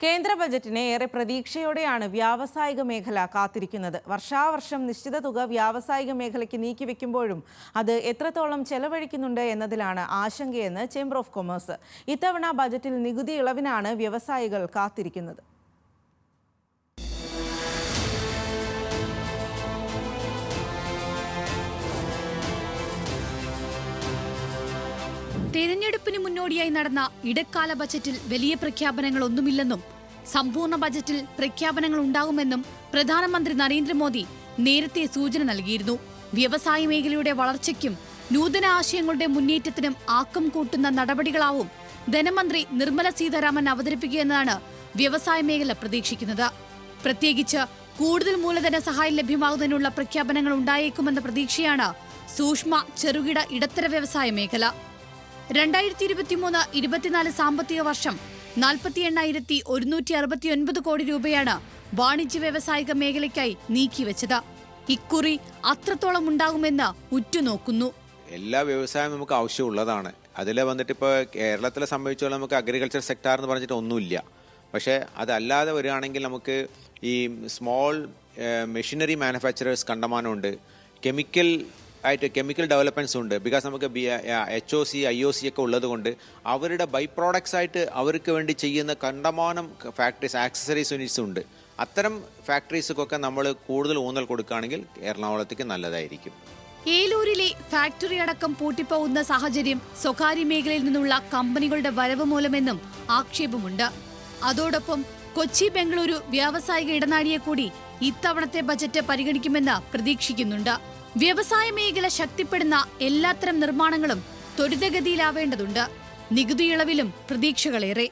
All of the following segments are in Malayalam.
കേന്ദ്ര ബജറ്റിനെ ഏറെ പ്രതീക്ഷയോടെയാണ് വ്യാവസായിക മേഖല കാത്തിരിക്കുന്നത്. വർഷാവർഷം നിശ്ചിത തുക വ്യാവസായിക മേഖലയ്ക്ക് നീക്കിവെക്കുമ്പോഴും അത് എത്രത്തോളം ചെലവഴിക്കുന്നുണ്ട് എന്നതിലാണ് ആശങ്കയെന്ന് ചേംബർ ഓഫ് കൊമേഴ്സ്. ഇത്തവണ ബജറ്റിൽ നികുതി ഇളവിനാണ് വ്യവസായികൾ കാത്തിരിക്കുന്നത്. തെരഞ്ഞെടുപ്പിന് മുന്നോടിയായി നടന്ന ഇടക്കാല ബജറ്റിൽ വലിയ പ്രഖ്യാപനങ്ങളൊന്നുമില്ലെന്നും സമ്പൂർണ്ണ ബജറ്റിൽ പ്രഖ്യാപനങ്ങൾ ഉണ്ടാകുമെന്നും പ്രധാനമന്ത്രി നരേന്ദ്രമോദി നേരത്തെ സൂചന നൽകിയിരുന്നു. വ്യവസായ മേഖലയുടെ വളർച്ചയ്ക്കും നൂതന ആശയങ്ങളുടെ മുന്നേറ്റത്തിനും ആക്കം കൂട്ടുന്ന നടപടികളാവും ധനമന്ത്രി നിർമ്മല സീതാരാമൻ അവതരിപ്പിക്കുകയെന്നാണ് വ്യവസായ മേഖല പ്രതീക്ഷിക്കുന്നത്. പ്രത്യേകിച്ച് കൂടുതൽ മൂലധന സഹായം ലഭ്യമാകുന്നതിനുള്ള പ്രഖ്യാപനങ്ങൾ ഉണ്ടായേക്കുമെന്ന പ്രതീക്ഷയാണ് സൂക്ഷ്മ ചെറുകിട ഇടത്തര വ്യവസായ മേഖല. 2023-24 സാമ്പത്തിക വർഷം 48,169 കോടി രൂപയാണ് വാണിജ്യ വ്യവസായിക മേഖലയ്ക്കായി നീക്കിവെച്ചത്. ഇക്കുറി അത്രത്തോളം ഉണ്ടാകുമെന്ന് ഉറ്റുനോക്കുന്നു. എല്ലാ വ്യവസായം നമുക്ക് ആവശ്യമുള്ളതാണ്. അതിൽ വന്നിട്ട് ഇപ്പോൾ കേരളത്തിലെ സംബന്ധിച്ചോളം നമുക്ക് അഗ്രികൾച്ചർ സെക്ടർ എന്ന് പറഞ്ഞിട്ട് ഒന്നുമില്ല. പക്ഷേ അതല്ലാതെ വരികയാണെങ്കിൽ നമുക്ക് ഈ സ്മോൾ മെഷീനറി മാനുഫാക്ചറേഴ്സ് കണ്ടമാനമുണ്ട്. കെമിക്കൽ ഡെവലപ്മെൻറ്റ്സ് ഉണ്ട്. ബിക്കോസ് നമുക്ക് HOC IOC ഒക്കെ ഉള്ളത് കൊണ്ട് അവരുടെ ബൈ പ്രോഡക്ട്സ് ആയിട്ട് അവർക്ക് വേണ്ടി ചെയ്യുന്ന കണ്ടമാനം ഫാക്ടറീസ്, ആക്സസറീസ് യൂണിറ്റ്സ് ഉണ്ട്. അത്തരം ഫാക്ടറീസൊക്കെ നമ്മൾ കൂടുതൽ ഊന്നൽ കൊടുക്കുകയാണെങ്കിൽ എറണാകുളത്തേക്ക് നല്ലതായിരിക്കും. ഏലൂരിലെ ഫാക്ടറി അടക്കം പൂട്ടിപ്പോകുന്ന സാഹചര്യം സ്വകാര്യ മേഖലയിൽ നിന്നുള്ള കമ്പനികളുടെ വരവ് മൂലമെന്നും ആക്ഷേപമുണ്ട്. അതോടൊപ്പം കൊച്ചി ബംഗളൂരു വ്യാവസായിക ഇടനാഴിയെ കൂടി ഇത്തവണത്തെ ബജറ്റ് പരിഗണിക്കുമെന്ന് പ്രതീക്ഷിക്കുന്നുണ്ട്. വ്യവസായ മേഖല ശക്തിപ്പെടുന്ന എല്ലാത്തരം നിർമ്മാണങ്ങളും ത്വരിതഗതിയിലാവേണ്ടതുണ്ട്. നികുതി ഇളവിലും പ്രതീക്ഷകളേറെ.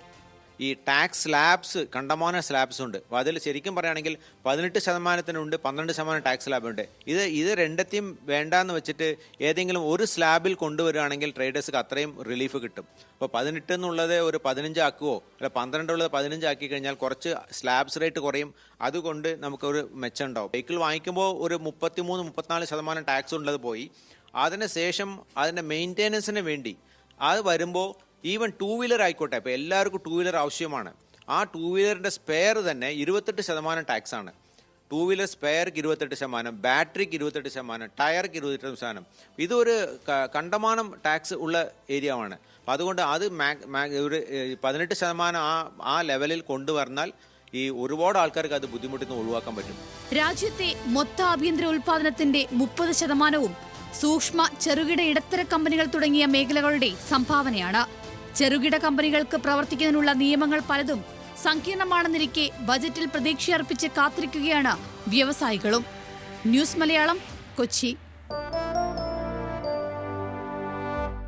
ഈ ടാക്സ് സ്ലാബ്സ്, കണ്ടമാന സ്ലാബ്സ് ഉണ്ട്. അപ്പോൾ അതിൽ ശരിക്കും പറയുകയാണെങ്കിൽ 18% 12% ടാക്സ് സ്ലാബ് ഉണ്ട്. ഇത് രണ്ടത്തെയും വേണ്ടാന്ന് വെച്ചിട്ട് ഏതെങ്കിലും ഒരു സ്ലാബിൽ കൊണ്ടുവരികയാണെങ്കിൽ ട്രേഡേഴ്സിന് അത്രയും റിലീഫ് കിട്ടും. അപ്പോൾ 18 എന്നുള്ളത് ഒരു 15 ആക്കുവോ, അല്ല 12 ഉള്ളത് 15 ആക്കി കഴിഞ്ഞാൽ കുറച്ച് സ്ലാബ്സ് റേറ്റ് കുറയും. അതുകൊണ്ട് നമുക്കൊരു മെച്ചം ഉണ്ടാവും. വെഹിക്കിൾ വാങ്ങിക്കുമ്പോൾ ഒരു 33-34% ടാക്സ് ഉള്ളത് പോയി. അതിനുശേഷം അതിൻ്റെ മെയിൻ്റെനൻസിന് വേണ്ടി അത് വരുമ്പോൾ ഈവൻ 2 വീലർ ആയിക്കോട്ടെ, ഇപ്പോൾ എല്ലാവർക്കും 2 വീലർ ആവശ്യമാണ്. ആ 2 വീലറിൻ്റെ സ്പെയർ തന്നെ 28% ടാക്സ് ആണ്. 2 വീലർ സ്പെയർക്ക് 28%, ബാറ്ററിക്ക് 28%, ടയർക്ക് 28%. ഇതൊരു കണ്ടമാനം ടാക്സ് ഉള്ള ഏരിയ ആണ്. അപ്പം അതുകൊണ്ട് അത് ഒരു 18% ആ ലെവലിൽ കൊണ്ടുവന്നാൽ ഈ ഒരുപാട് ആൾക്കാർക്ക് അത് ബുദ്ധിമുട്ടിൽ നിന്ന് ഒഴിവാക്കാൻ പറ്റും. രാജ്യത്തെ മൊത്ത ആഭ്യന്തര ഉൽപാദനത്തിന്റെ 30% സൂക്ഷ്മ ചെറുകിട ഇടത്തര കമ്പനികൾ തുടങ്ങിയ മേഖലകളുടെ സംഭാവനയാണ്. ചെറുകിട കമ്പനികൾക്ക് പ്രവർത്തിക്കുന്നതിനുള്ള നിയമങ്ങൾ പലതും സങ്കീർണമാണെന്നിരിക്കെ ബജറ്റിൽ പ്രതീക്ഷയർപ്പിച്ച് കാത്തിരിക്കുകയാണ് വ്യവസായികളും. ന്യൂസ് മലയാളം, കൊച്ചി.